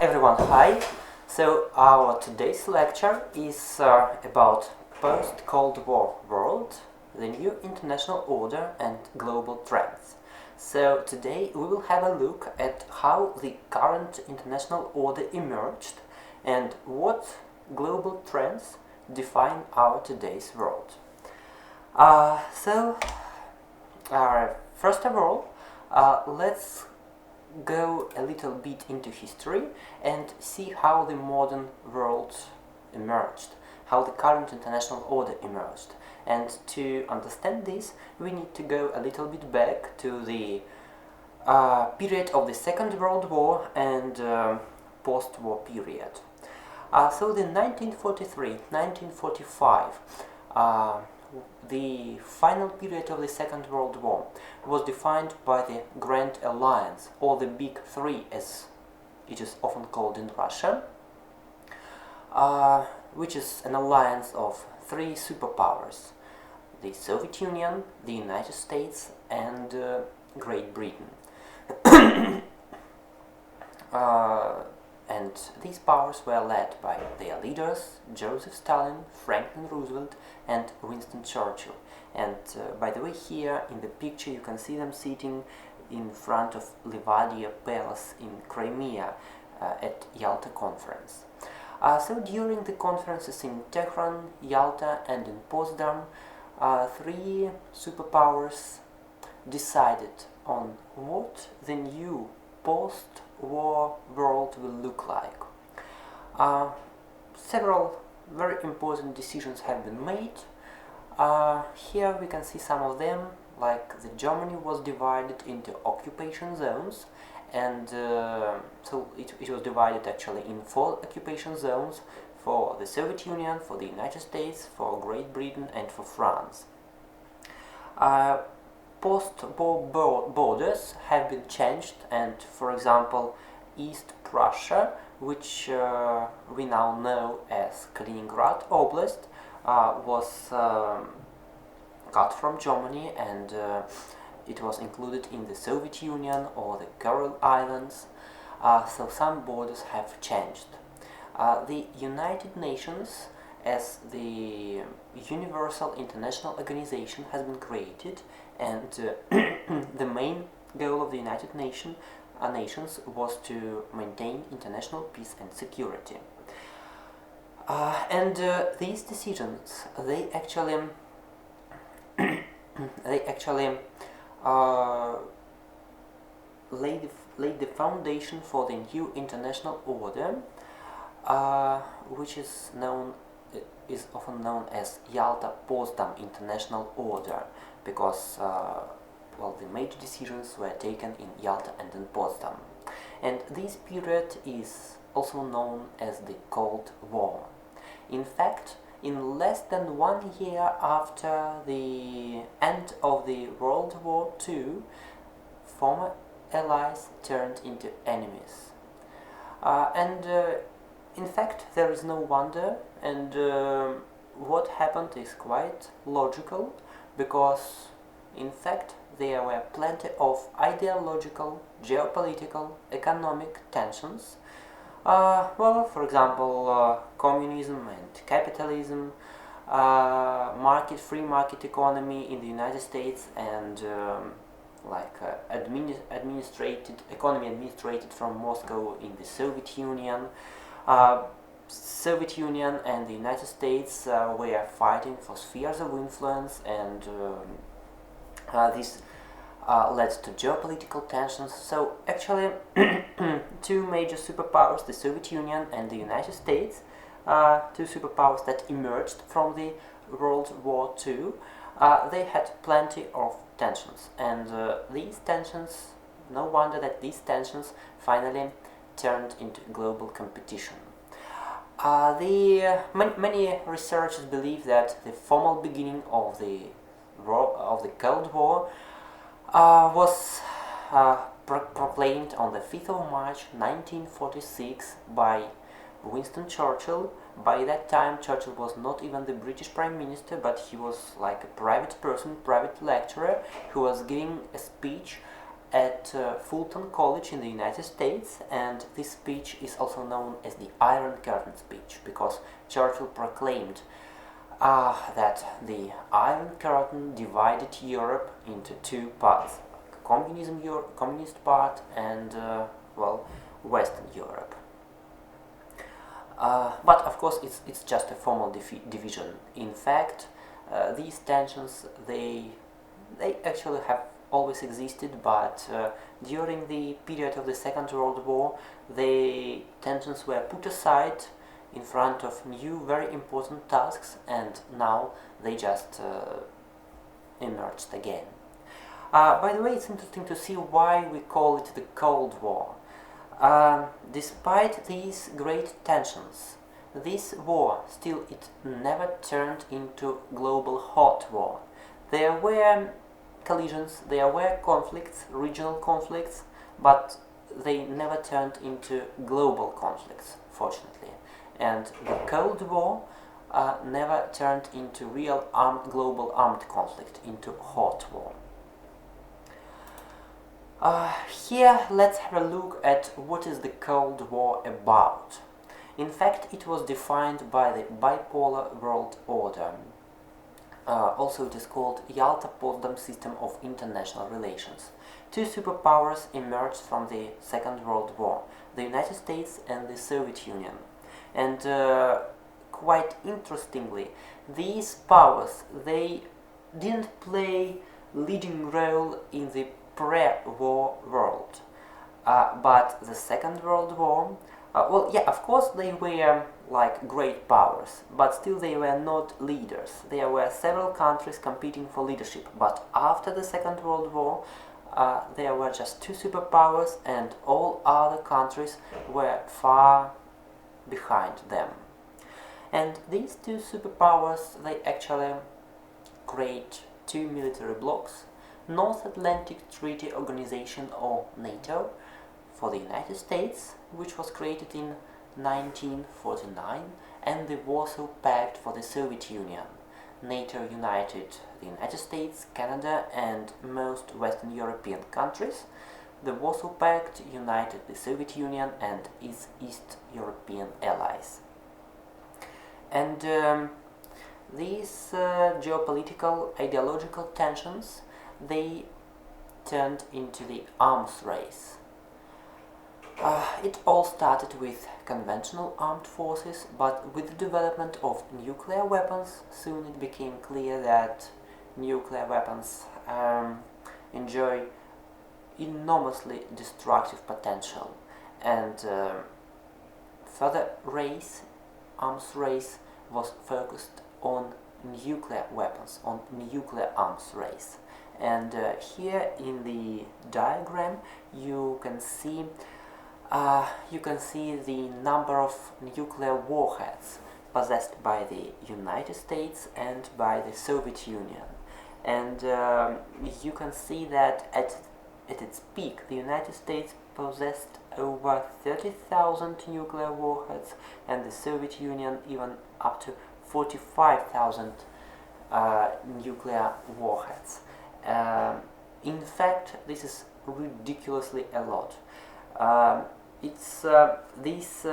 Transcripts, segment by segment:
Everyone, hi. So our today's lecture is about post-Cold War world, the new international order and global trends. So today we will have a look at how the current international order emerged and what global trends define our today's world. First of all, let's go a little bit into history and see how the modern world emerged, how the current international order emerged. And to understand this, we need to go a little bit back to the period of the Second World War and post-war period. So the 1943-1945, the final period of the Second World War was defined by the Grand Alliance, or the Big Three as it is often called in Russia, which is an alliance of three superpowers: the Soviet Union, the United States and Great Britain. And these powers were led by their leaders, Joseph Stalin, Franklin Roosevelt and Winston Churchill. And by the way, here in the picture you can see them sitting in front of Livadia Palace in Crimea at Yalta Conference. So during the conferences in Tehran, Yalta and in Potsdam, three superpowers decided on what the new post-war world will look like. Several very important decisions have been made. Here we can see some of them, like the Germany was divided into occupation zones, and so it was divided actually in 4 occupation zones for the Soviet Union, for the United States, for Great Britain and for France. Post-war borders have been changed, and for example East Prussia, which we now know as Kaliningrad Oblast, was cut from Germany and it was included in the Soviet Union or the Kuril Islands, so some borders have changed. The United Nations as the universal international organization has been created, and the main goal of the United Nations was to maintain international peace and security. These decisions, they actually laid the foundation for the new international order, which is often known as Yalta-Potsdam International Order, because the major decisions were taken in Yalta and in Potsdam. And this period is also known as the Cold War. In fact, in less than 1 year after the end of the World War II, former allies turned into enemies. In fact, there is no wonder, and what happened is quite logical, because in fact there were plenty of ideological, geopolitical, economic tensions. For example, communism and capitalism, free market economy in the United States, and economy administrated from Moscow in the Soviet Union. Soviet Union and the United States were fighting for spheres of influence, and this led to geopolitical tensions. So actually two major superpowers, the Soviet Union and the United States, two superpowers that emerged from the World War II, they had plenty of tensions, and these tensions, no wonder that these tensions finally turned into global competition. Many researchers believe that the formal beginning of the Cold War was proclaimed on the 5th of March 1946 by Winston Churchill. By that time Churchill was not even the British Prime Minister, but he was like a private person, private lecturer, who was giving a speech at Fulton College in the United States, and this speech is also known as the Iron Curtain speech because Churchill proclaimed that the Iron Curtain divided Europe into two parts: communist part and Western Europe. But of course, it's just a formal division. In fact, these tensions they actually have always existed, but during the period of the Second World War, the tensions were put aside in front of new, very important tasks, and now they just emerged again. By the way, it's interesting to see why we call it the Cold War. Despite these great tensions, this war still it never turned into global hot war. There were collisions, there were conflicts, regional conflicts, but they never turned into global conflicts, fortunately. And the Cold War never turned into real global armed conflict, into hot war. Here let's have a look at what is the Cold War about. In fact, it was defined by the bipolar world order. Also it is called Yalta-Potsdam system of international relations. Two superpowers emerged from the Second World War, the United States and the Soviet Union. And quite interestingly, these powers, they didn't play leading role in the pre-war world. But the Second World War, of course they were like great powers, but still they were not leaders. There were several countries competing for leadership, but after the Second World War, there were just two superpowers and all other countries were far behind them. And these two superpowers, they actually create two military blocs: North Atlantic Treaty Organization, or NATO, for the United States, which was created in 1949, and the Warsaw Pact for the Soviet Union. NATO united the United States, Canada, and most Western European countries. The Warsaw Pact united the Soviet Union and its East European allies. And these geopolitical, ideological tensions, they turned into the arms race. It all started with conventional armed forces, but with the development of nuclear weapons, soon it became clear that nuclear weapons enjoy enormously destructive potential, and further arms race was focused on nuclear weapons, on nuclear arms race. And here in the diagram you can see the number of nuclear warheads possessed by the United States and by the Soviet Union. And you can see that at its peak, the United States possessed over 30,000 nuclear warheads, and the Soviet Union even up to 45,000 nuclear warheads. In fact, this is ridiculously a lot. This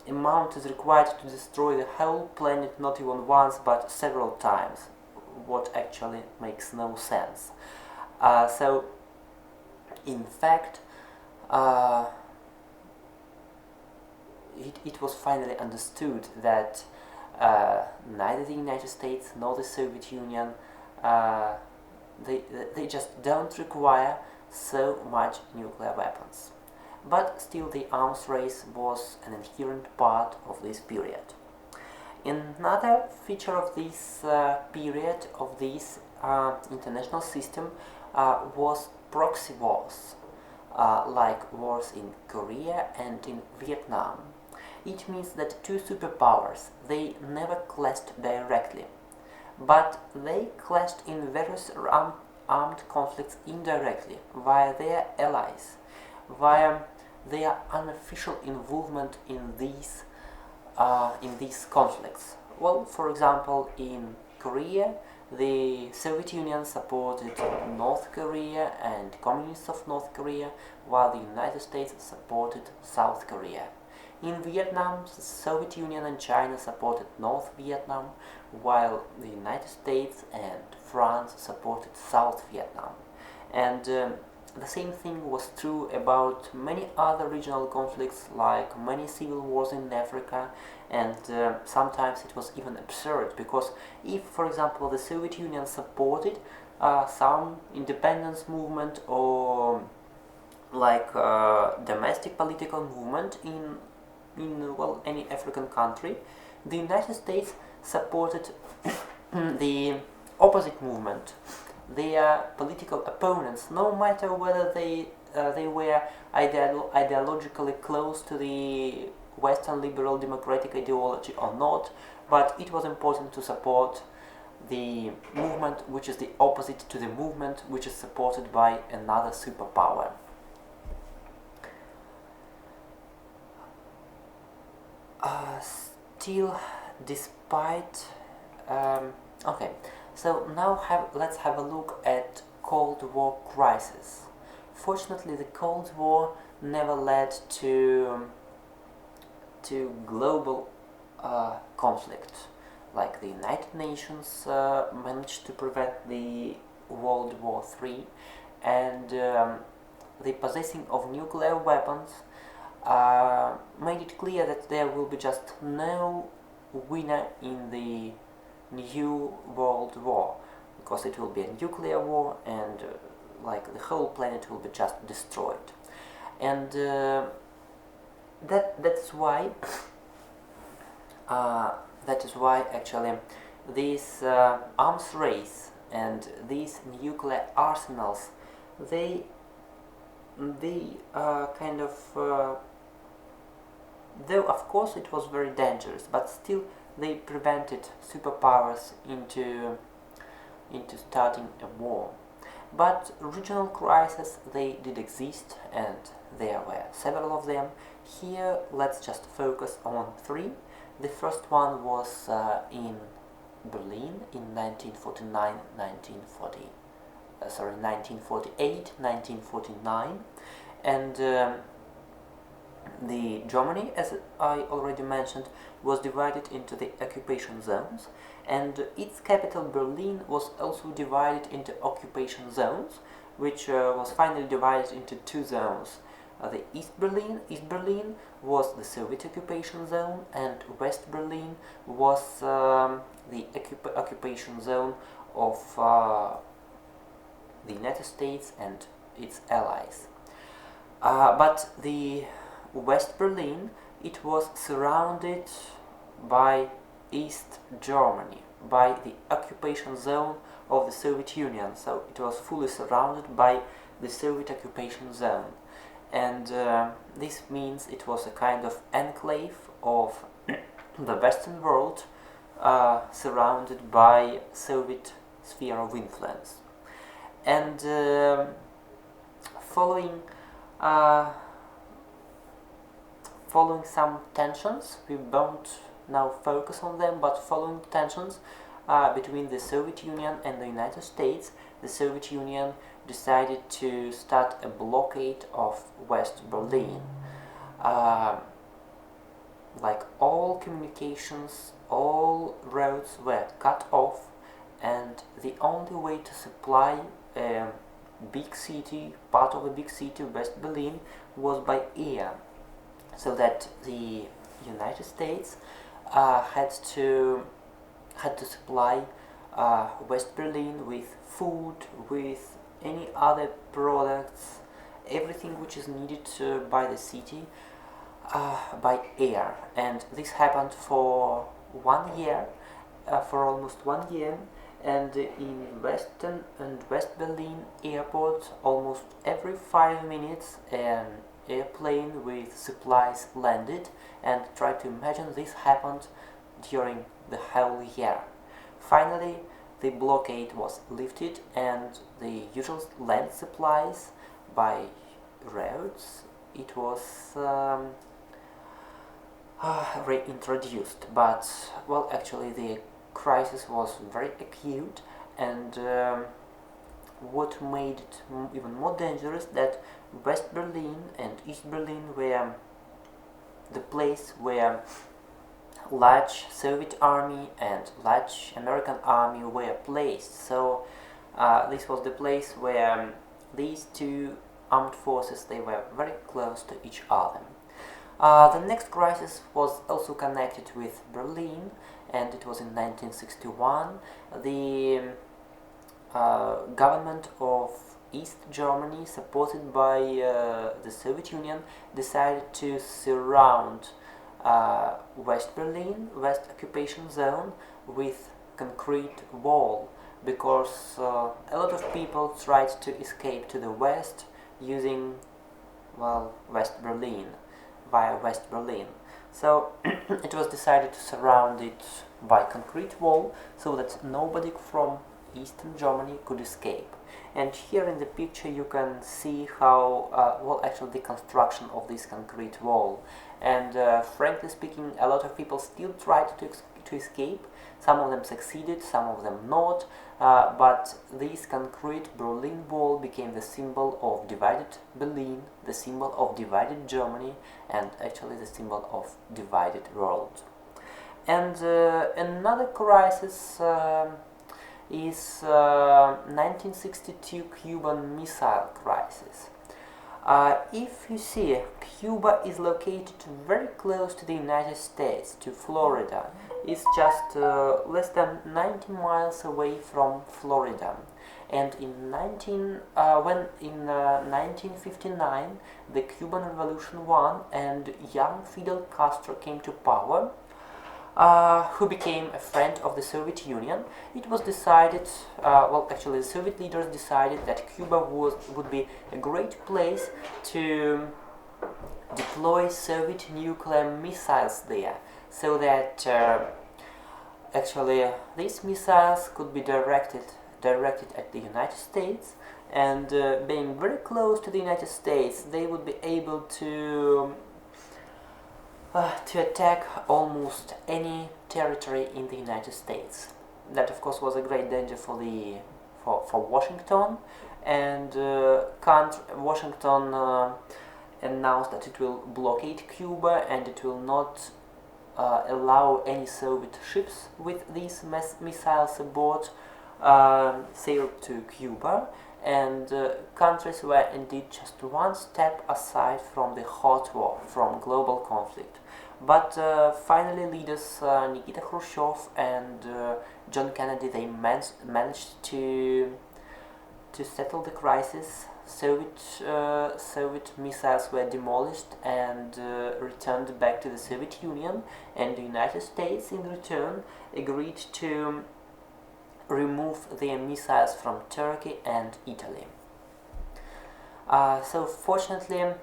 amount is required to destroy the whole planet not even once but several times, what actually makes no sense. So, in fact, it was finally understood that neither the United States nor the Soviet Union they just don't require so much nuclear weapons. But still the arms race was an inherent part of this period. Another feature of this period, of this international system, was proxy wars, like wars in Korea and in Vietnam. It means that two superpowers, they never clashed directly, but they clashed in various armed conflicts indirectly via their allies, via their unofficial involvement in these conflicts. Well, for example, in Korea, the Soviet Union supported North Korea and communists of North Korea, while the United States supported South Korea. In Vietnam, the Soviet Union and China supported North Vietnam, while the United States and France supported South Vietnam. And the same thing was true about many other regional conflicts, like many civil wars in Africa, and sometimes it was even absurd, because if, for example, the Soviet Union supported some independence movement or like domestic political movement in well, any African country, the United States supported the opposite movement, their political opponents, no matter whether they were ideologically close to the Western liberal democratic ideology or not, but it was important to support the movement which is the opposite to the movement which is supported by another superpower. Still, despite okay, so now let's have a look at Cold War crisis. Fortunately, the Cold War never led to global conflict. Like the United Nations managed to prevent the World War III, and the possessing of nuclear weapons made it clear that there will be just no winner in the new World War, because it will be a nuclear war, and like the whole planet will be just destroyed. And that's why actually this arms race and these nuclear arsenals, they kind of though of course it was very dangerous, but still they prevented superpowers into starting a war. But regional crises, they did exist, and there were several of them. Here let's just focus on three. The first one was in Berlin in 1948, 1949, and the Germany, as I already mentioned, was divided into the occupation zones, and its capital Berlin was also divided into occupation zones, which was finally divided into two zones. The East Berlin was the Soviet occupation zone, and West Berlin was the occupation zone of the United States and its allies. But the West Berlin, it was surrounded by East Germany, by the occupation zone of the Soviet Union, so it was fully surrounded by the Soviet occupation zone. And this means it was a kind of enclave of the Western world surrounded by Soviet sphere of influence. And following some tensions, we won't now focus on them, but following tensions between the Soviet Union and the United States, the Soviet Union decided to start a blockade of West Berlin. Like all communications, all roads were cut off, and the only way to supply a big city, part of a big city, West Berlin, was by air. So that the United States had to supply West Berlin with food, with any other products, everything which is needed by the city by air. And this happened for 1 year, for almost 1 year. And in Western and West Berlin airport, almost every 5 minutes an airplane with supplies landed, and try to imagine this happened during the whole year. Finally, the blockade was lifted, and the usual land supplies by roads, it was reintroduced. But well, actually the crisis was very acute, and what made it even more dangerous, that West Berlin and East Berlin were the place where large Soviet army and large American army were placed. So this was the place where these two armed forces, they were very close to each other. The next crisis was also connected with Berlin, and it was in 1961. The government of East Germany, supported by the Soviet Union, decided to surround West Berlin, West Occupation Zone, with concrete wall, because a lot of people tried to escape to the west using, well, West Berlin, via West Berlin. So it was decided to surround it by concrete wall so that nobody from Eastern Germany could escape. And here in the picture you can see how, well, actually the construction of this concrete wall. And frankly speaking, a lot of people still tried to escape. Some of them succeeded, some of them not, but this concrete Berlin Wall became the symbol of divided Berlin, the symbol of divided Germany, and actually the symbol of divided world. And another crisis is 1962 Cuban Missile Crisis. If you see, Cuba is located very close to the United States, to Florida. It's just less than 90 miles away from Florida. And in 1959 the Cuban Revolution won, and young Fidel Castro came to power, who became a friend of the Soviet Union. It was decided, well, actually the Soviet leaders decided that Cuba would be a great place to deploy Soviet nuclear missiles there, so that actually these missiles could be directed at the United States, and being very close to the United States, they would be able to attack almost any territory in the United States. That of course was a great danger for Washington, and Washington announced that it will blockade Cuba, and it will not allow any Soviet ships with these missiles aboard sail to Cuba, and countries were indeed just one step aside from the hot war, from global conflict. But finally leaders Nikita Khrushchev and John Kennedy, they managed to settle the crisis. Soviet missiles were demolished and returned back to the Soviet Union, and the United States in return agreed to remove their missiles from Turkey and Italy. So fortunately,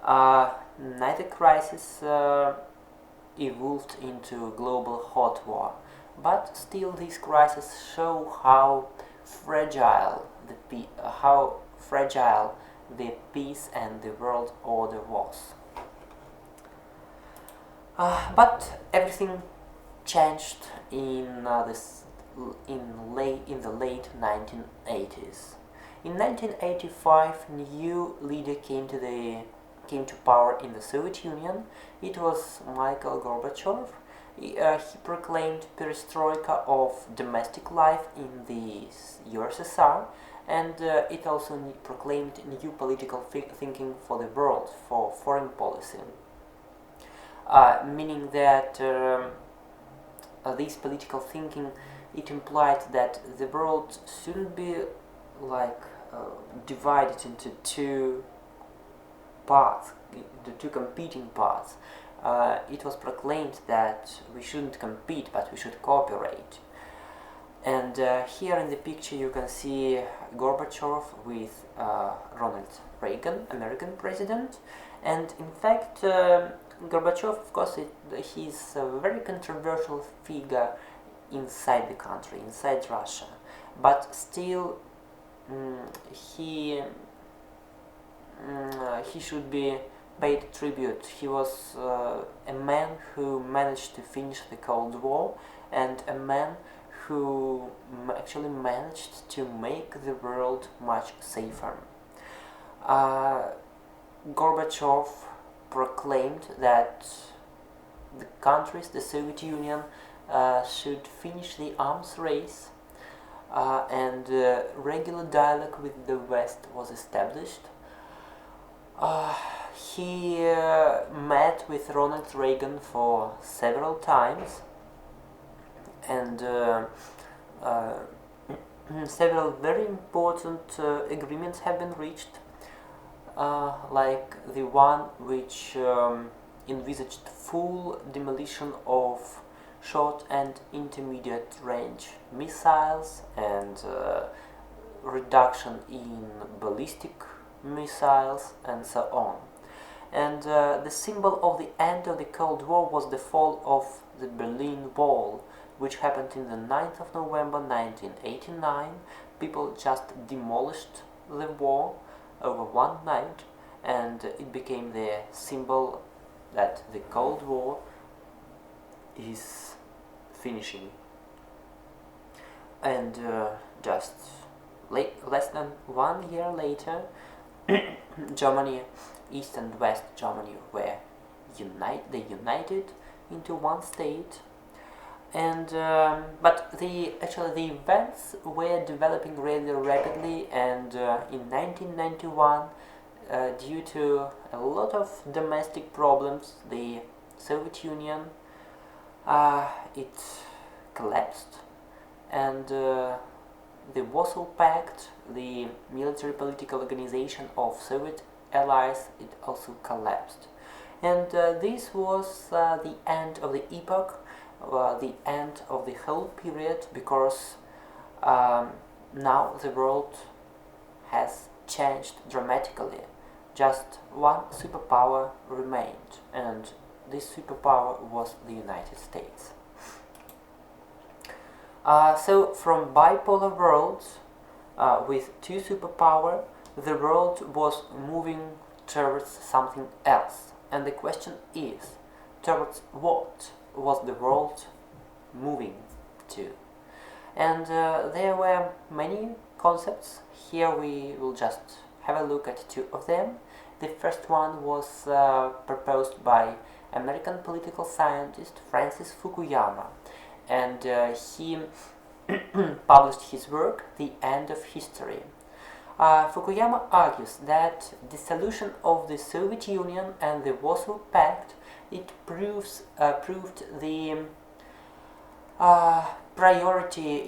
neither crisis evolved into a global hot war, but still these crises show how fragile the peace and the world order was. But everything changed in the late 1980s. In 1985, new leader came to power in the Soviet Union. It was Mikhail Gorbachev. He proclaimed perestroika of domestic life in the USSR, and it also proclaimed new political thinking for the world, for foreign policy, meaning that this political thinking, it implied that the world shouldn't be like divided into two parts, the two competing parts. It was proclaimed that we shouldn't compete, but we should cooperate. And here in the picture you can see Gorbachev with Ronald Reagan, American president. And in fact, Gorbachev, of course, he's a very controversial figure inside the country, inside Russia, but still he should be paid tribute. He was a man who managed to finish the Cold War, and a man who actually managed to make the world much safer. Gorbachev proclaimed that the countries, the Soviet Union, should finish the arms race, and regular dialogue with the West was established. He met with Ronald Reagan for several times, and several very important agreements have been reached, like the one which envisaged full demolition of short and intermediate range missiles and reduction in ballistic missiles and so on. And the symbol of the end of the Cold War was the fall of the Berlin Wall, which happened in the 9th of November 1989. People just demolished the wall over one night, and it became the symbol that the Cold War is finishing. And just less than 1 year later, Germany, East and West Germany, were united into one state. And but the events were developing really rapidly, and in 1991, due to a lot of domestic problems, the Soviet Union it collapsed, and the Warsaw Pact, the military political organization of Soviet allies, it also collapsed. And this was the end of the epoch, the end of the whole period, because now the world has changed dramatically. Just one superpower remained, and this superpower was the United States. So from bipolar worlds with two superpowers, the world was moving towards something else. And the question is, towards what was the world moving to? And there were many concepts. Here we will just have a look at two of them. The first one was proposed by American political scientist Francis Fukuyama, and he published his work, The End of History. Fukuyama argues that the dissolution of the Soviet Union and the Warsaw Pact, it proved the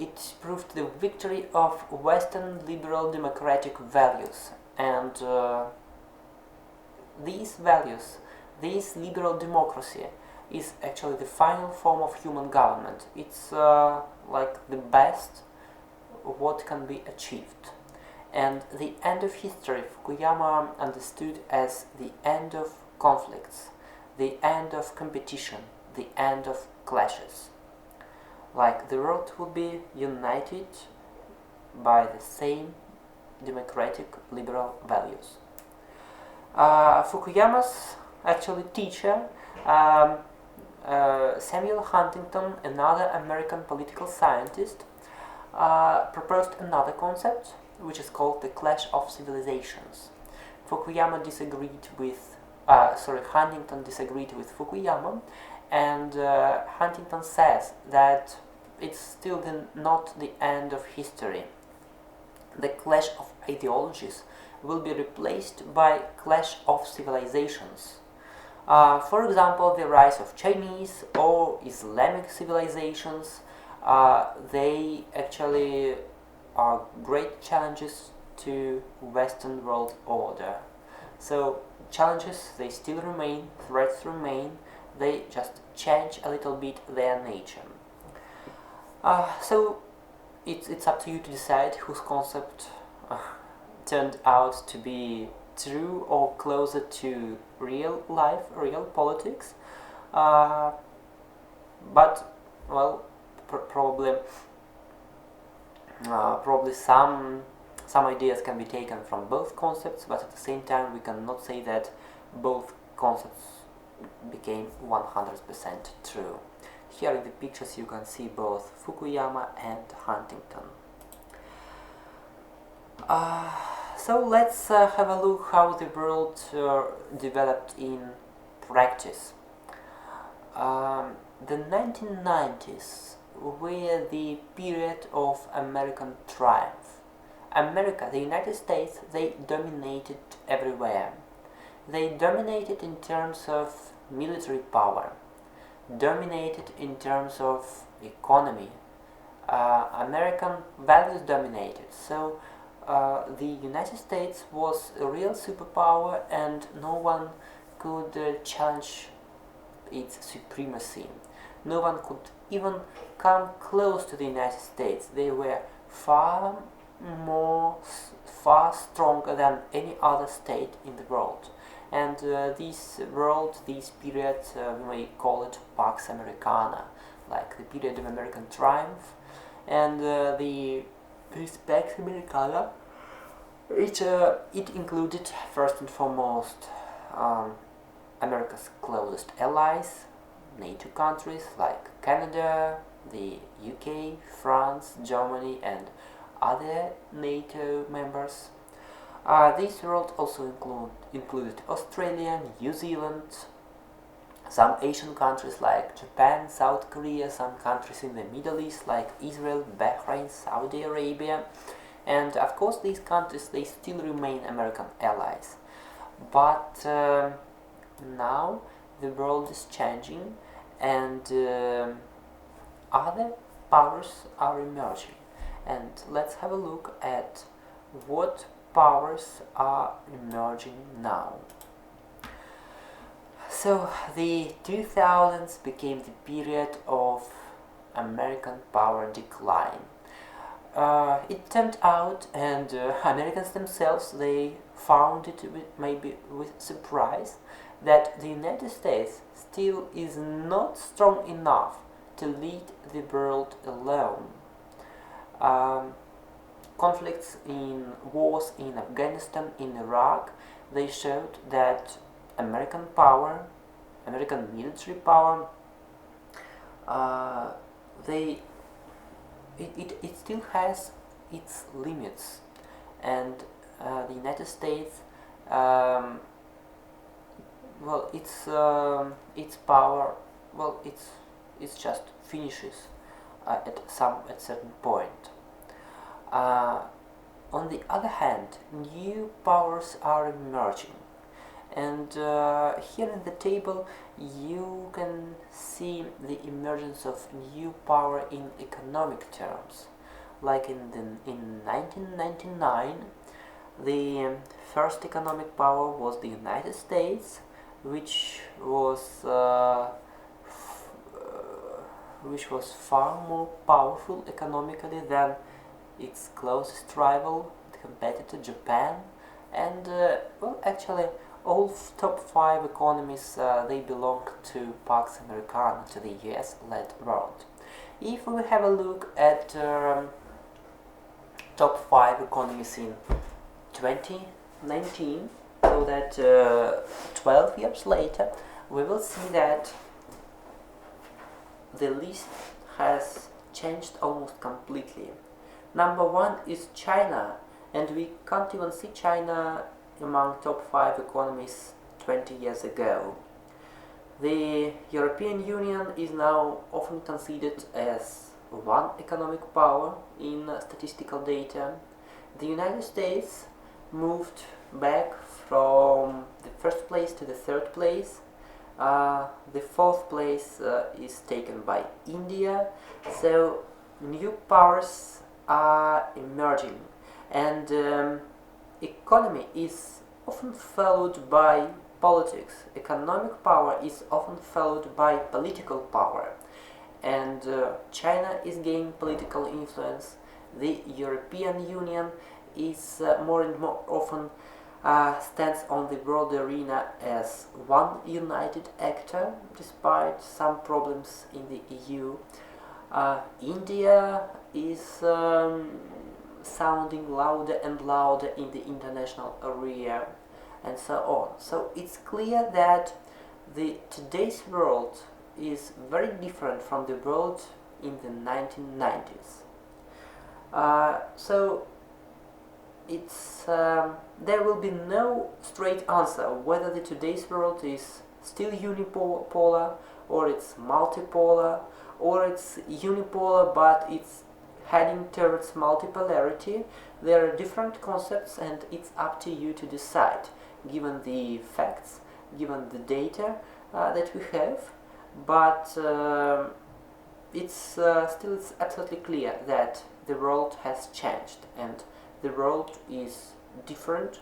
it proved the victory of Western liberal democratic values, and these values, this liberal democracy, is actually the final form of human government. It's like the best what can be achieved. And the end of history Fukuyama understood as the end of conflicts, the end of competition, the end of clashes. Like the world would be united by the same democratic liberal values. Fukuyama's actually teacher, Samuel Huntington, another American political scientist, proposed another concept, which is called the clash of civilizations. Huntington disagreed with Fukuyama, and Huntington says that it's still not the end of history. The clash of ideologies will be replaced by clash of civilizations. For example, the rise of Chinese or Islamic civilizations, they actually are great challenges to Western world order. So challenges, they still remain, threats remain, they just change a little bit their nature. So it's up to you to decide whose concept turned out to be true or closer to real life, real politics. But well, probably some ideas can be taken from both concepts, but at the same time we cannot say that both concepts became 100% true. Here in the pictures you can see both Fukuyama and Huntington. So let's have a look how the world developed in practice. The 1990s were the period of American triumph. America, the United States, they dominated everywhere. They dominated in terms of military power, dominated in terms of economy. American values dominated. So the United States was a real superpower and no one could challenge its supremacy. No one could even come close to the United States. They were far stronger than any other state in the world. And this period, we may call it Pax Americana, like the period of American triumph. And this Pax Americana, it included first and foremost America's closest allies, NATO countries like Canada, the UK, France, Germany, and other NATO members. This world also included Australia, New Zealand, some Asian countries like Japan, South Korea, some countries in the Middle East like Israel, Bahrain, Saudi Arabia, and of course these countries, they still remain American allies. But now the world is changing and other powers are emerging. And let's have a look at what powers are emerging now. So the 2000s became the period of American power decline. It turned out, and Americans themselves, they found it maybe with surprise, that the United States still is not strong enough to lead the world alone. Conflicts in wars in Afghanistan, in Iraq, they showed that American power, American military power, it still has its limits, and the United States, its power, it's just finishes at certain point. On the other hand, new powers are emerging, and here in the table you can see the emergence of new power in economic terms. Like in 1999, the first economic power was the United States, which was far more powerful economically than its closest rival, the competitor Japan, and actually all top 5 economies, they belong to Pax Americana, to the US-led world. If we have a look at top 5 economies in 2019, so that 12 years later, we will see that the list has changed almost completely. Number 1 is China, and we can't even see China among top 5 economies 20 years ago. The European Union is now often considered as one economic power in statistical data. The United States moved back from the first place to the third place. The fourth place is taken by India. So new powers are emerging, and economy is often followed by politics. Economic power is often followed by political power, and China is gaining political influence. The European Union is more and more often stands on the world arena as one united actor, despite some problems in the EU. India is sounding louder and louder in the international area, and so on. So it's clear that today's world is very different from the world in the 1990s. So it's there will be no straight answer whether the today's world is still unipolar, or it's multipolar, or it's unipolar but it's heading towards multipolarity. There are different concepts and it's up to you to decide, given the facts, given the data that we have. But it's absolutely clear that the world has changed, and the world is different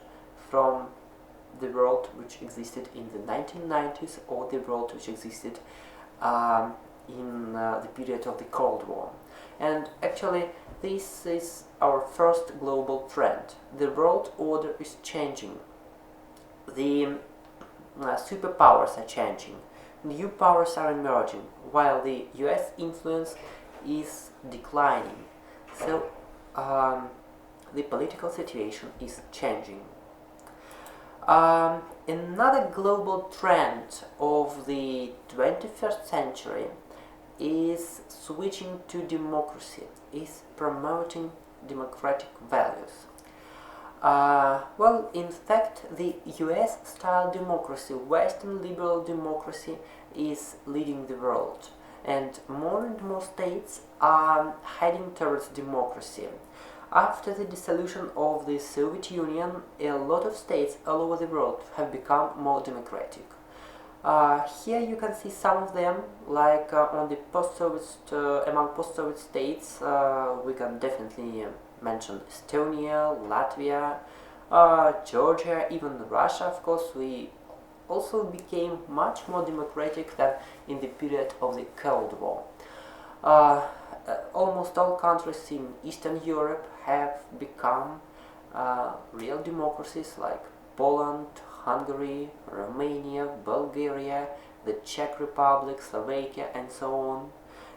from the world which existed in the 1990s, or the world which existed in the period of the Cold War. And actually this is our first global trend. The world order is changing. The superpowers are changing. New powers are emerging, while the US influence is declining. So the political situation is changing. Another global trend of the 21st century is switching to democracy, is promoting democratic values. Well, in fact, the US-style democracy, Western liberal democracy, is leading the world, and more states are heading towards democracy. After the dissolution of the Soviet Union, a lot of states all over the world have become more democratic. Here you can see some of them, like on the among post-Soviet states, we can definitely mention Estonia, Latvia, Georgia, even Russia. Of course, we also became much more democratic than in the period of the Cold War. Almost all countries in Eastern Europe have become real democracies, like Poland, Hungary, Romania, Bulgaria, the Czech Republic, Slovakia, and so on.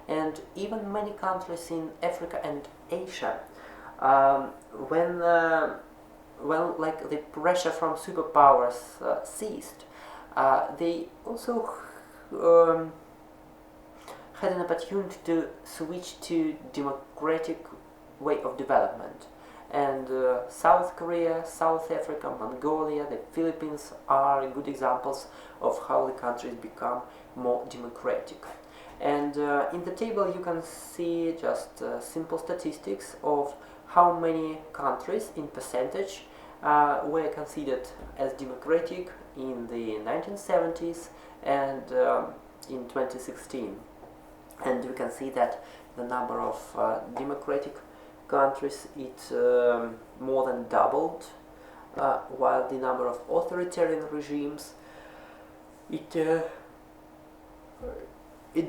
And even many countries in Africa and Asia. When like the pressure from superpowers ceased, they also had an opportunity to switch to democratic way of development. And South Korea, South Africa, Mongolia, the Philippines are good examples of how the countries become more democratic. And in the table you can see just simple statistics of how many countries in percentage were considered as democratic in the 1970s and in 2016. And we can see that the number of democratic countries more than doubled, while the number of authoritarian regimes it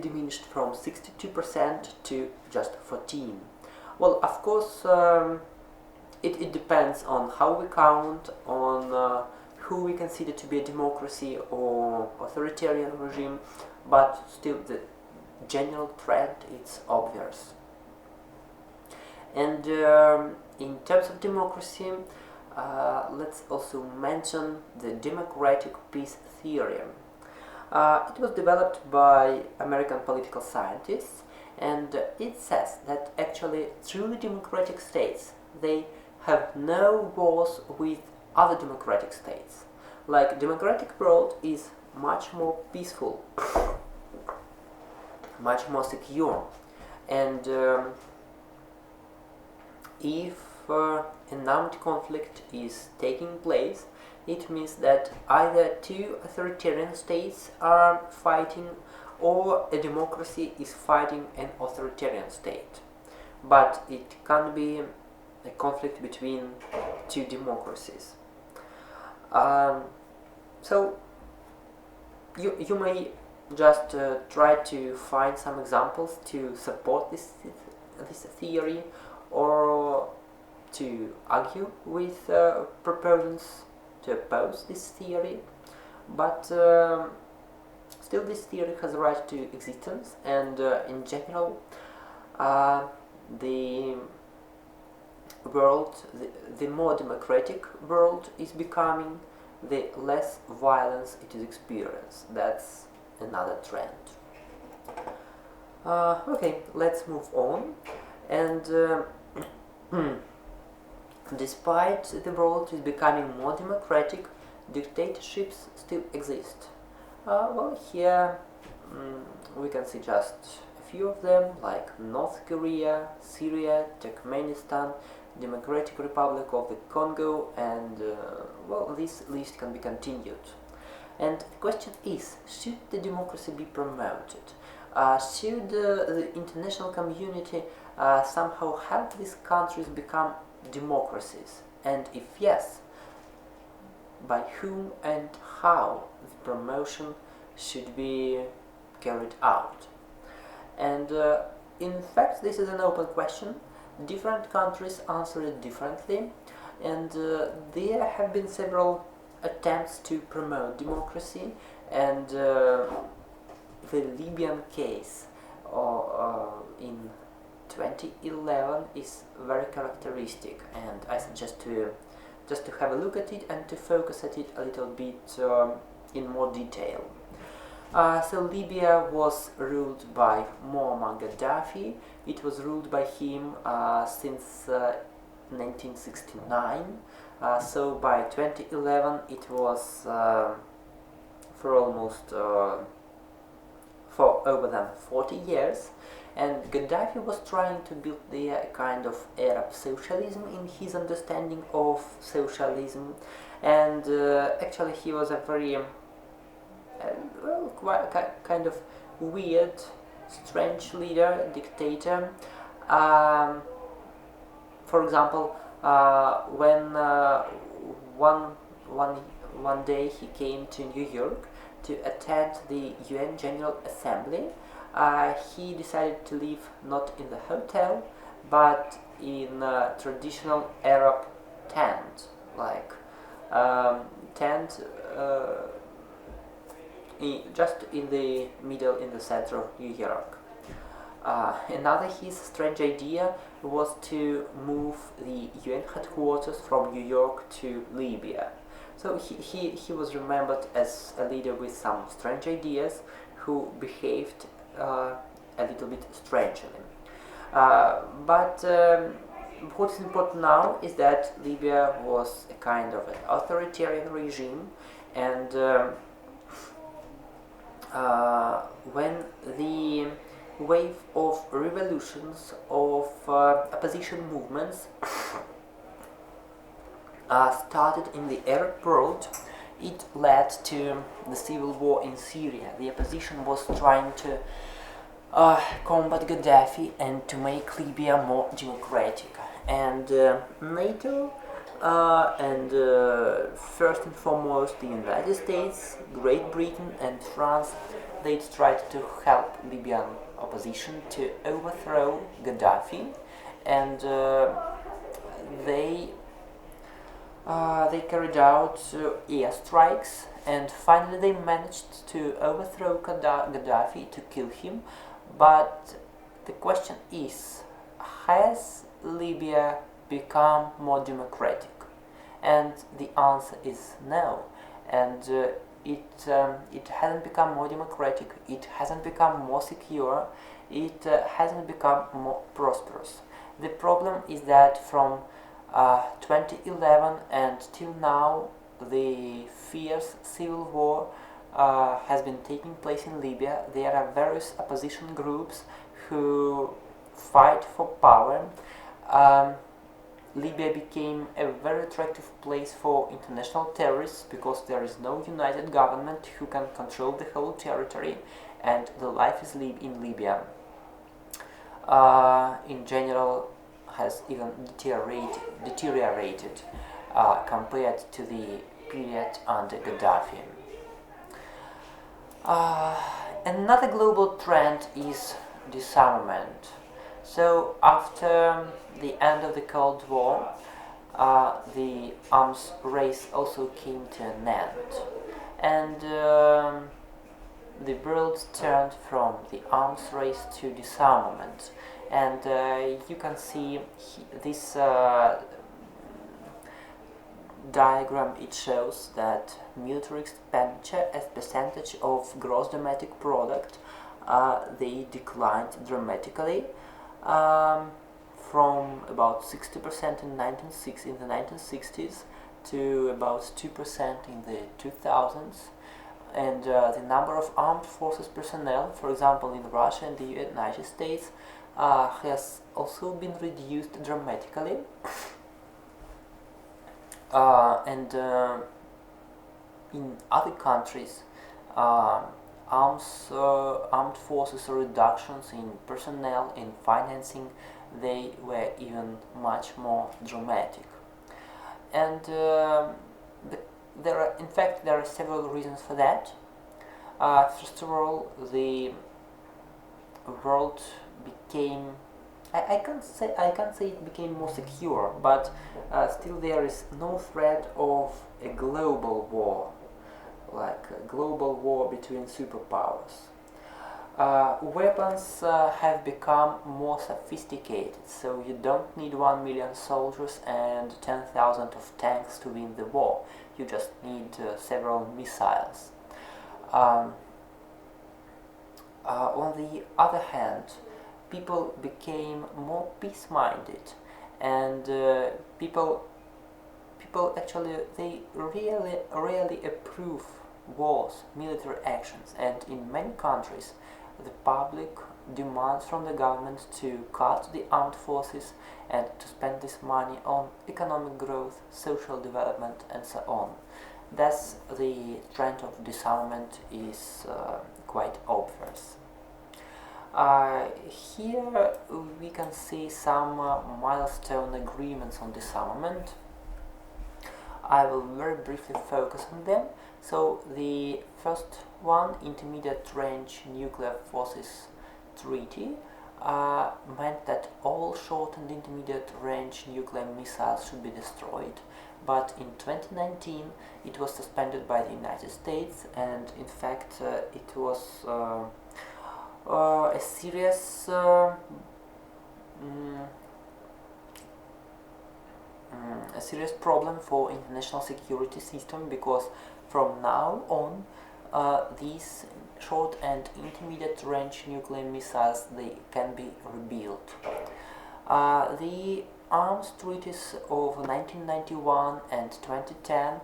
diminished from 62% to just 14%. Well, of course, it depends on how we count, on who we consider to be a democracy or authoritarian regime, but still the general trend is obvious. And in terms of democracy, let's also mention the democratic peace theory. It was developed by American political scientists, and it says that actually truly democratic states, they have no wars with other democratic states. Like, democratic world is much more peaceful, much more secure, and if an armed conflict is taking place, it means that either two authoritarian states are fighting, or a democracy is fighting an authoritarian state. But it can't be a conflict between two democracies. So you may just try to find some examples to support this theory, or to argue with proponents to oppose this theory, but still this theory has a right to existence, and in general the world, the more democratic world is becoming, the less violence it is experienced. That's another trend. Okay, let's move on. And despite the world is becoming more democratic, dictatorships still exist. Well, here we can see just a few of them, like North Korea, Syria, Turkmenistan, Democratic Republic of the Congo, and well, this list can be continued. And the question is, should the democracy be promoted? Should the international community somehow help these countries become democracies? And if yes, by whom and how the promotion should be carried out? And in fact, this is an open question. Different countries answer it differently, and there have been several attempts to promote democracy, and the Libyan case in 2011 is very characteristic, and I suggest to just to have a look at it and to focus at it a little bit in more detail. So Libya was ruled by Muammar Gaddafi. It was ruled by him since 1969. So by 2011 it was for almost for over than 40 years, and Gaddafi was trying to build there a kind of Arab socialism in his understanding of socialism, and actually he was a very well, quite kind of weird, strange leader, dictator. Um, for example, when one day he came to New York to attend the UN General Assembly, he decided to live not in the hotel, but in a traditional Arab tent, like tent just in the middle, in the center of New York. Another his strange idea was to move the UN headquarters from New York to Libya. So he was remembered as a leader with some strange ideas who behaved a little bit strangely. But what is important now is that Libya was a kind of an authoritarian regime, and when the wave of revolutions, of opposition movements started in the Arab world, it led to the civil war in Syria. The opposition was trying to combat Gaddafi and to make Libya more democratic. And NATO and first and foremost the United States, Great Britain and France, they tried to help Libyan opposition to overthrow Gaddafi, and they carried out airstrikes, and finally they managed to overthrow Gaddafi, to kill him. But the question is, has Libya become more democratic? And the answer is no. And it hasn't become more democratic, it hasn't become more secure, it hasn't become more prosperous. The problem is that from 2011 and till now, the fierce civil war has been taking place in Libya. There are various opposition groups who fight for power. Libya became a very attractive place for international terrorists because there is no united government who can control the whole territory, and the life is in Libya in general has even deteriorated compared to the period under Gaddafi. Another global trend is disarmament. So after the end of the Cold War, the arms race also came to an end, and the world turned from the arms race to disarmament. And you can see this diagram. It shows that military expenditure as percentage of gross domestic product they declined dramatically, um, from about 60% in the 1960s to about 2% in the 2000s. And the number of armed forces personnel, for example in Russia and the United States, has also been reduced dramatically. And in other countries, armed forces reductions in personnel, in financing, they were even much more dramatic. And in fact, there are several reasons for that. First of all, the world became, I can't say it became more secure, but still there is no threat of a global war, like a global war between superpowers. Weapons have become more sophisticated, so you don't need 1 million soldiers and 10,000 of tanks to win the war. You just need several missiles. On the other hand, people became more peace-minded, and people actually, they really approve wars, military actions, and in many countries the public demands from the government to cut the armed forces and to spend this money on economic growth, social development, and so on. Thus, the trend of disarmament is quite obvious. Here we can see some milestone agreements on disarmament. I will very briefly focus on them. So the first one, Intermediate Range Nuclear Forces Treaty, meant that all short and intermediate range nuclear missiles should be destroyed. But in 2019 it was suspended by the United States, and in fact it was a serious a serious problem for international security system, because from now on these short and intermediate range nuclear missiles, they can be rebuilt. The arms treaties of 1991 and 2010,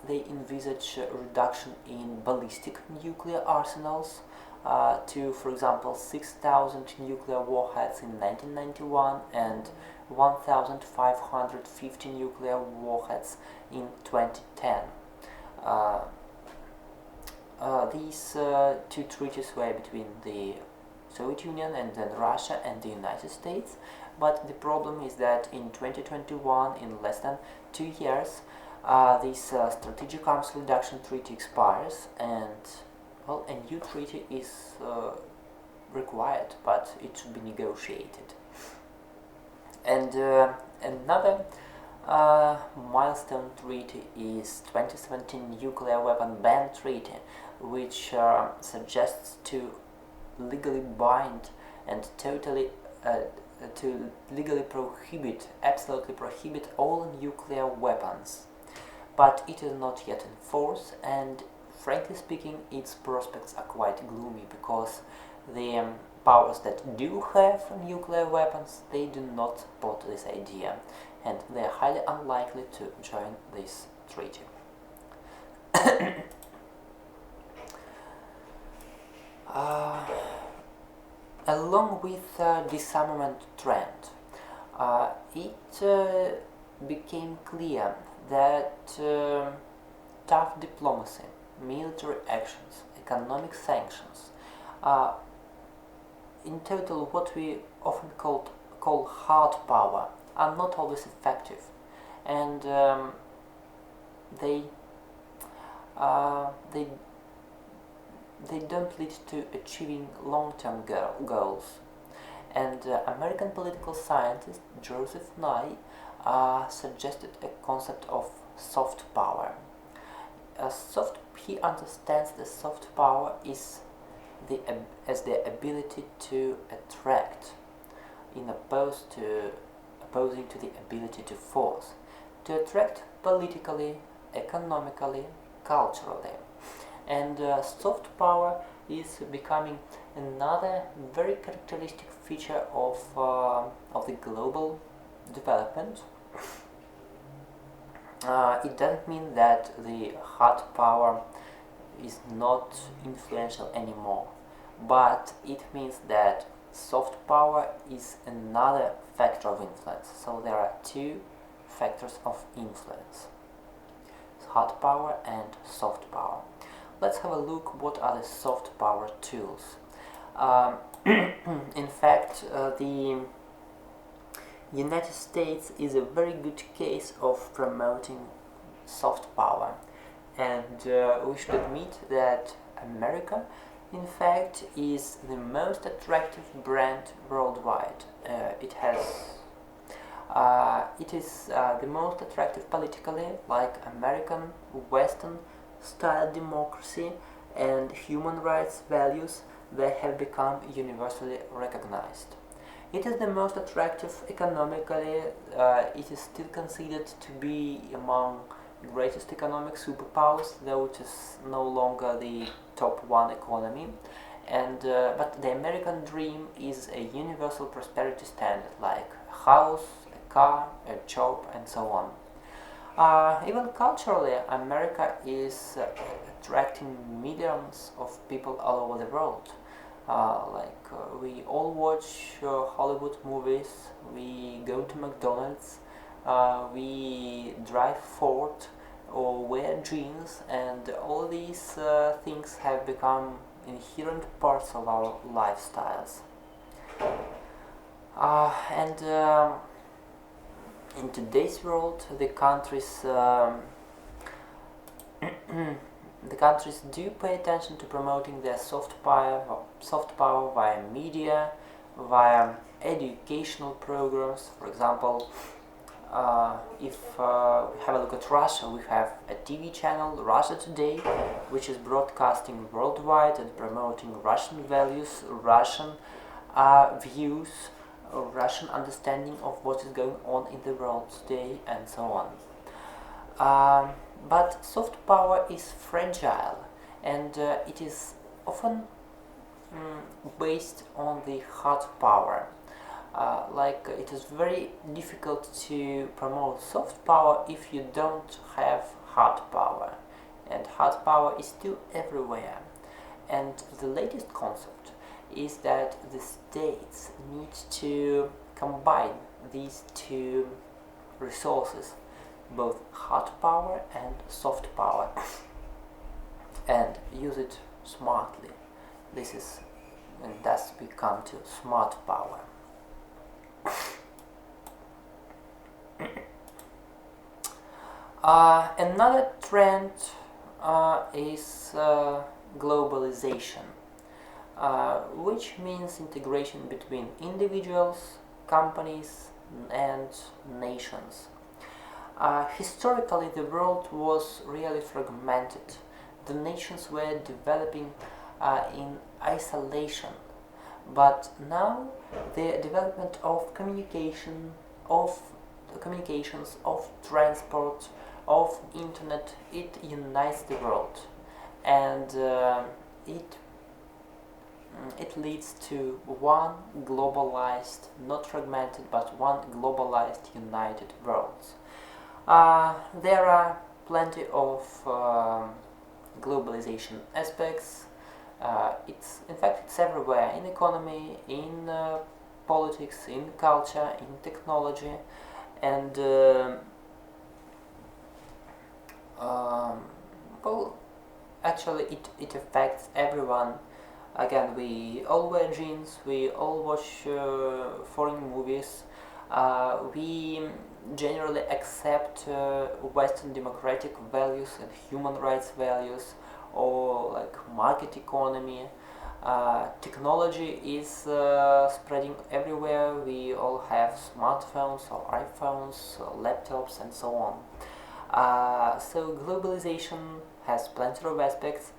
they envisage a reduction in ballistic nuclear arsenals to, for example, 6,000 nuclear warheads in 1991 and 1,550 nuclear warheads in 2010. These two treaties were between the Soviet Union and then Russia and the United States, but the problem is that in 2021, in less than 2 years, this Strategic Arms Reduction Treaty expires, and well, a new treaty is required, but it should be negotiated. And another milestone treaty is 2017 Nuclear Weapon Ban Treaty, which suggests to legally bind and totally to legally prohibit, absolutely prohibit all nuclear weapons. But it is not yet in force, and frankly speaking, its prospects are quite gloomy, because the powers that do have nuclear weapons, they do not support this idea, and they are highly unlikely to join this treaty. Along with disarmament trend, it became clear that tough diplomacy, military actions, economic sanctions, in total what we often call hard power, are not always effective, and they don't lead to achieving long-term goals. And American political scientist Joseph Nye suggested a concept of soft power. He understands that soft power is as the ability to attract, in opposing to the ability to force, to attract politically, economically, culturally. And soft power is becoming another very characteristic feature of the global development. It doesn't mean that the hard power is not influential anymore, but it means that soft power is another factor of influence. So there are two factors of influence: hard power and soft power. Let's have a look what are the soft power tools. In fact, the United States is a very good case of promoting soft power, and we should admit that America, in fact, is the most attractive brand worldwide. It is the most attractive politically, like American Western style democracy and human rights values that have become universally recognized. It is the most attractive economically. It is still considered to be among the greatest economic superpowers, though it is no longer the top one economy. And but the American dream is a universal prosperity standard, like a house, a car, a job, and so on. Even culturally, America is attracting millions of people all over the world. We all watch Hollywood movies, we go to McDonald's, we drive Ford or wear jeans, and all these things have become inherent parts of our lifestyles. And In today's world, the countries the countries do pay attention to promoting their soft power via media, via educational programs. For example, if we have a look at Russia, we have a TV channel, Russia Today, which is broadcasting worldwide and promoting Russian values, Russian views, Russian understanding of what is going on in the world today, and so on. But soft power is fragile, and it is often based on the hard power. It is very difficult to promote soft power if you don't have hard power, and hard power is still everywhere. And the latest concept is that the states need to combine these two resources, both hard power and soft power, and use it smartly. And thus we come to smart power. Another trend is globalization, which means integration between individuals, companies, and nations. Historically, the world was really fragmented. The nations were developing in isolation, but now the development of communications, of transport, of internet, it unites the world, and it leads to one globalized, not fragmented, but one globalized, united world. There are plenty of globalization aspects. It's everywhere, in economy, in politics, in culture, in technology, and actually it affects everyone. Again, we all wear jeans, we all watch foreign movies, we generally accept Western democratic values and human rights values, or like market economy. Technology is spreading everywhere. We all have smartphones or iPhones, laptops, and so on. So globalization has plenty of aspects,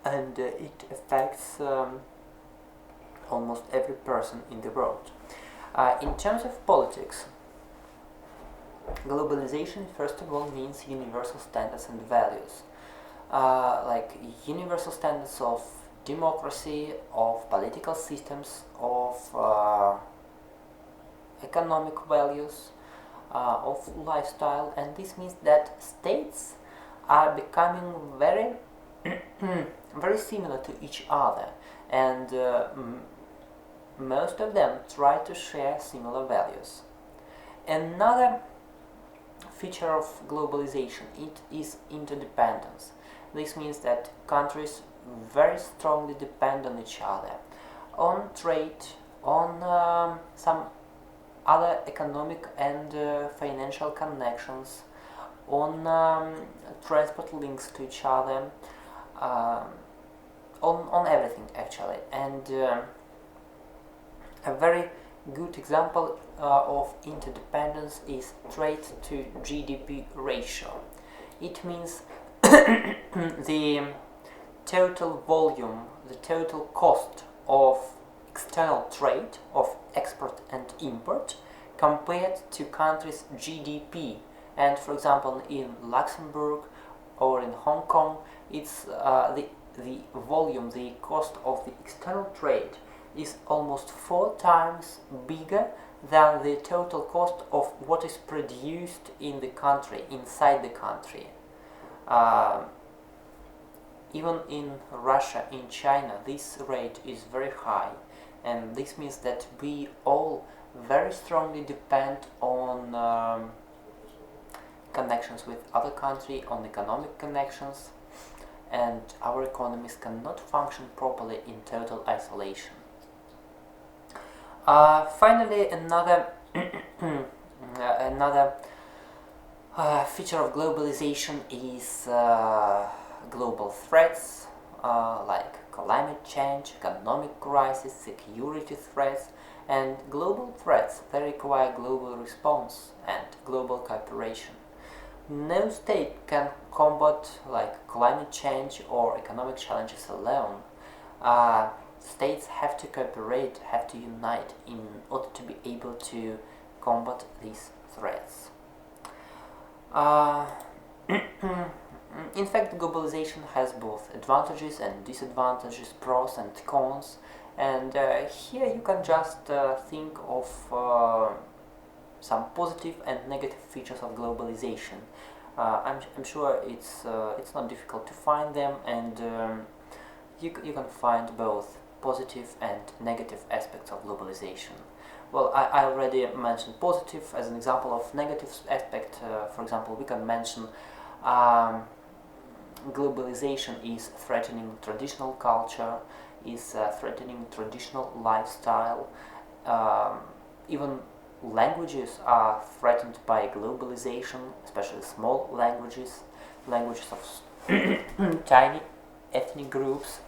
and it affects almost every person in the world. In terms of politics, globalization first of all means universal standards and values. like universal standards of democracy, of political systems, of economic values, of lifestyle, and this means that states are becoming very very similar to each other, and most of them try to share similar values. Another feature of globalization it is interdependence. This means that countries very strongly depend on each other, on trade, on some other economic and financial connections, on transport links to each other, um, on everything actually. And a very good example of interdependence is trade to GDP ratio. It means the total volume, the total cost of external trade, of export and import, compared to countries' GDP. And for example, in Luxembourg or in Hong Kong, it's the volume, the cost of the external trade is almost 4 times bigger than the total cost of what is produced in the country, inside the country. Even in Russia, in China, this rate is very high, and this means that we all very strongly depend on connections with other countries, on economic connections, and our economies cannot function properly in total isolation. Finally, another another feature of globalization is global threats like climate change, economic crisis, security threats, and global threats that require global response and global cooperation. No state can combat like climate change or economic challenges alone. States have to cooperate, have to unite in order to be able to combat these threats. Uh, in fact, globalization has both advantages and disadvantages, pros and cons, and here you can just think of some positive and negative features of globalization. I'm sure it's not difficult to find them, and you can find both positive and negative aspects of globalization. Well, I already mentioned positive as an example of negative aspect. For example, we can mention globalization is threatening traditional culture, is threatening traditional lifestyle. Even languages are threatened by globalization, especially small languages, languages of tiny ethnic groups.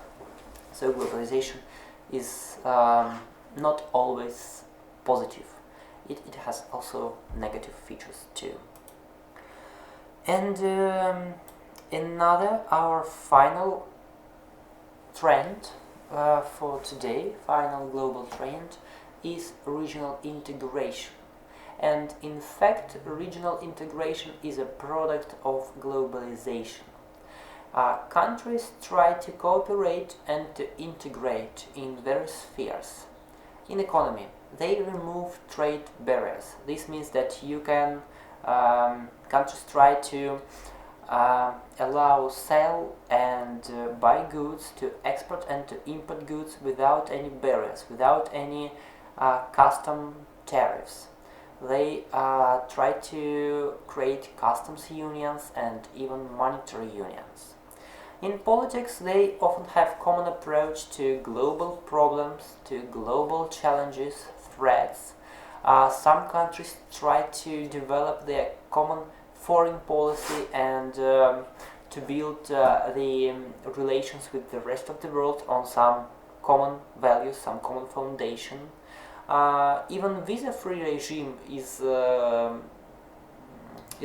So globalization is not always positive. It has also negative features too. And our final trend for today, final global trend, is regional integration. And in fact, regional integration is a product of globalization. Countries try to cooperate and to integrate in various spheres. In economy, they remove trade barriers. This means that you can countries try to allow sell and buy goods, to export and to import goods without any barriers, without any custom tariffs. They try to create customs unions and even monetary unions. In politics, they often have common approach to global problems, to global challenges, threats. Some countries try to develop their common foreign policy and to build the relations with the rest of the world on some common values, some common foundation. Even visa-free regime is a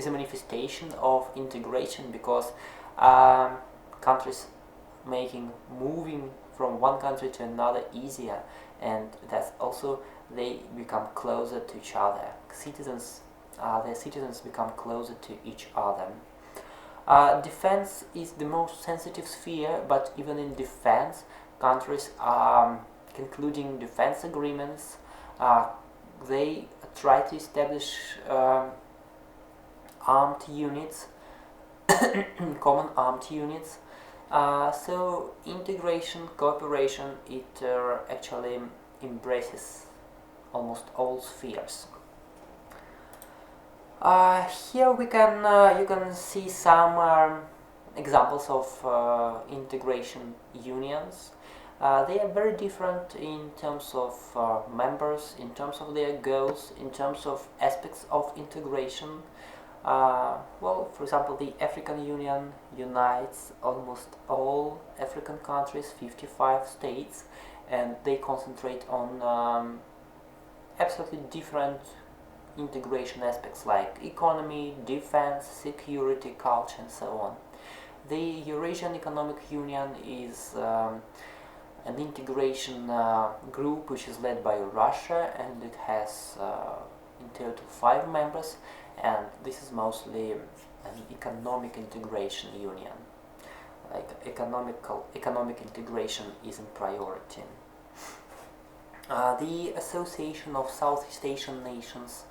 manifestation of integration, because countries making moving from one country to another easier, and that's also they become closer to each other. Their citizens become closer to each other. Defense is the most sensitive sphere, but even in defense, countries are concluding defense agreements. They try to establish armed units, common armed units. So integration, cooperation, it actually embraces almost all spheres. Here we can you can see some examples of integration unions. They are very different in terms of members, in terms of their goals, in terms of aspects of integration. Well, for example, the African Union unites almost all African countries, 55 states, and they concentrate on absolutely different integration aspects like economy, defense, security, culture, and so on. The Eurasian Economic Union is an integration group which is led by Russia, and it has in total 5 members, and this is mostly an economic integration union. Like economic integration is in priority. The Association of Southeast Asian Nations,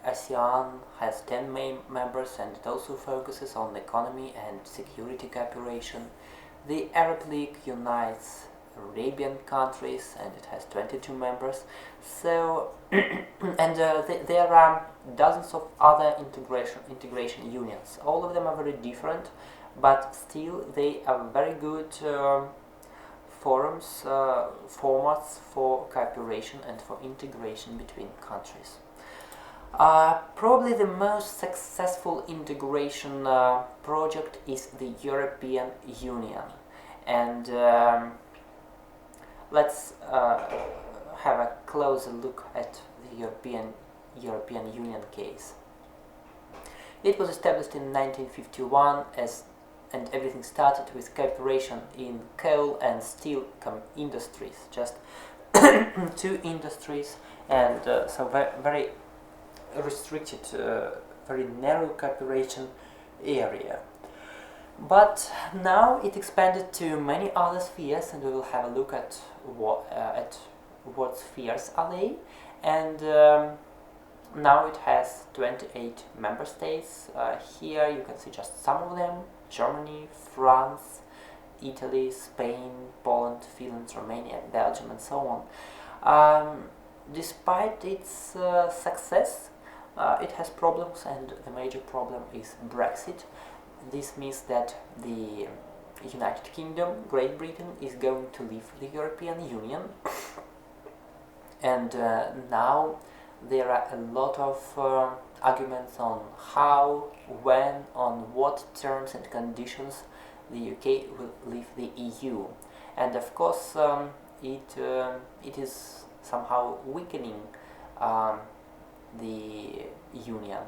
ASEAN, has 10 members, and it also focuses on economy and security cooperation. The Arab League unites Arabian countries, and it has 22 members. So, and there are dozens of other integration unions. All of them are very different, but still they are very good formats for cooperation and for integration between countries. Probably the most successful integration project is the European Union, and let's have a closer look at the European Union case. It was established in 1951 and everything started with cooperation in coal and steel industries, just 2 industries, and so very restricted, very narrow cooperation area. But now it expanded to many other spheres, and we will have a look at what spheres are they. And now it has 28 member states. Here you can see just some of them: Germany, France, Italy, Spain, Poland, Finland, Romania, Belgium, and so on. Despite its success, it has problems, and the major problem is Brexit. This means that the United Kingdom, Great Britain, is going to leave the European Union, and now there are a lot of arguments on how, when, on what terms and conditions the UK will leave the EU, and of course it is somehow weakening the Union,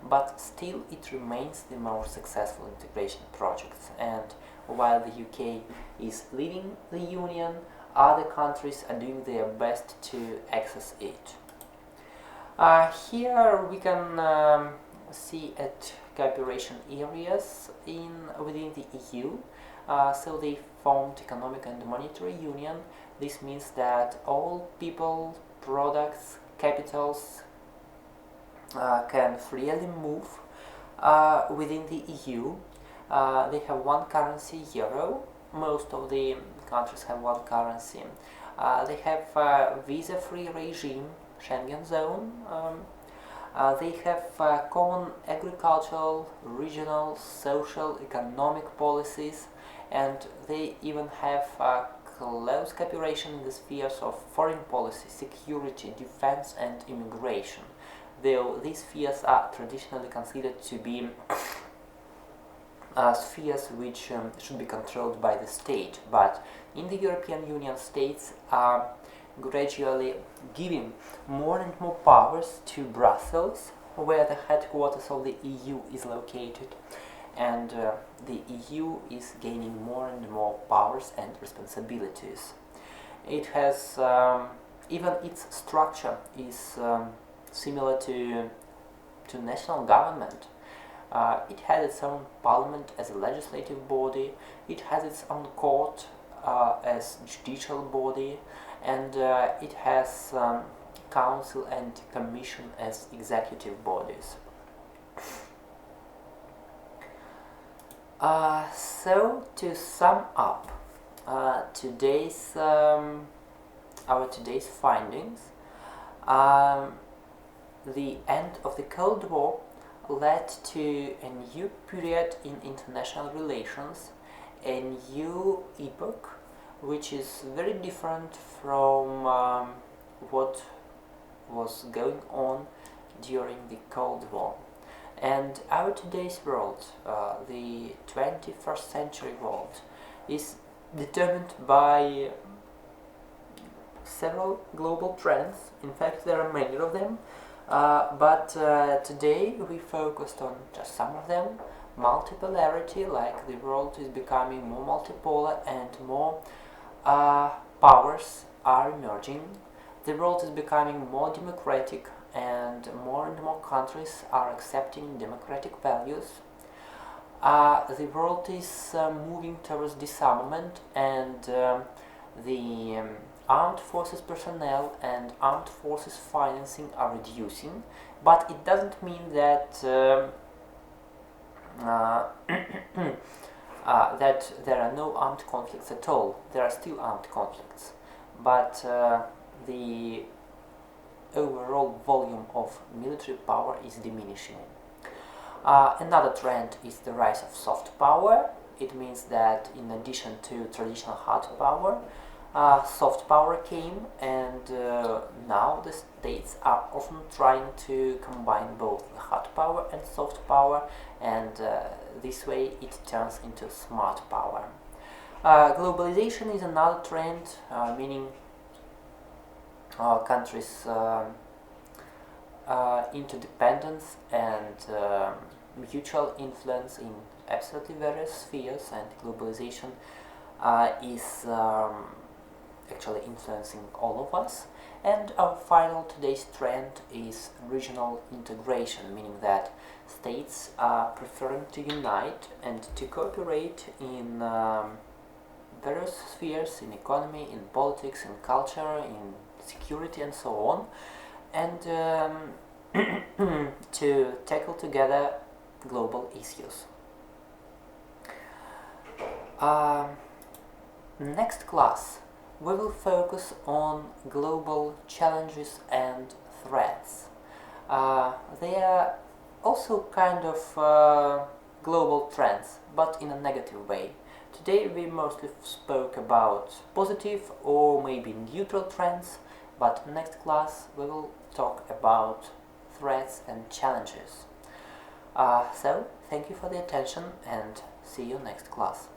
but still it remains the most successful integration project. And while the UK is leaving the Union, other countries are doing their best to access it. Here we can see at cooperation areas within the EU. So they formed Economic and Monetary Union. This means that all people, products, capitals can freely move within the EU. They have one currency, euro. Most of the countries have one currency. They have a visa-free regime, Schengen zone. They have common agricultural, regional, social, economic policies, and they even have close cooperation in the spheres of foreign policy, security, defense, and immigration, though these spheres are traditionally considered to be spheres which should be controlled by the state. But in the European Union, states are gradually giving more and more powers to Brussels, where the headquarters of the EU is located, and the EU is gaining more and more powers and responsibilities. It has even its structure is similar to national government. It has its own parliament as a legislative body, it has its own court as judicial body, and it has council and commission as executive bodies. So to sum up our today's findings, the end of the Cold War led to a new period in international relations, a new epoch which is very different from what was going on during the Cold War. And our today's world, the 21st century world, is determined by several global trends. In fact, there are many of them, but today we focused on just some of them. Multipolarity, like the world is becoming more multipolar and more powers are emerging. The world is becoming more democratic and more countries are accepting democratic values. The world is moving towards disarmament, and the armed forces personnel and armed forces financing are reducing, but it doesn't mean that that there are no armed conflicts at all. There are still armed conflicts, but the overall volume of military power is diminishing. Another trend is the rise of soft power. It means that in addition to traditional hard power, soft power came, and now the states are often trying to combine both the hard power and soft power, and this way it turns into smart power. Globalization is another trend, meaning countries' interdependence and mutual influence in absolutely various spheres, and globalization is actually influencing all of us. And our final today's trend is regional integration, meaning that states are preferring to unite and to cooperate in various spheres, in economy, in politics, in culture, in security, and so on, and to tackle together global issues. Next class we will focus on global challenges and threats. They are also kind of global trends, but in a negative way. Today we mostly spoke about positive or maybe neutral trends, but next class we will talk about threats and challenges. So, thank you for the attention and see you next class.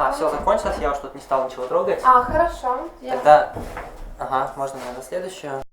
Ага, все закончилось, я уж тут не стал ничего трогать. А, хорошо. Тогда, ага, можно, наверное, следующую.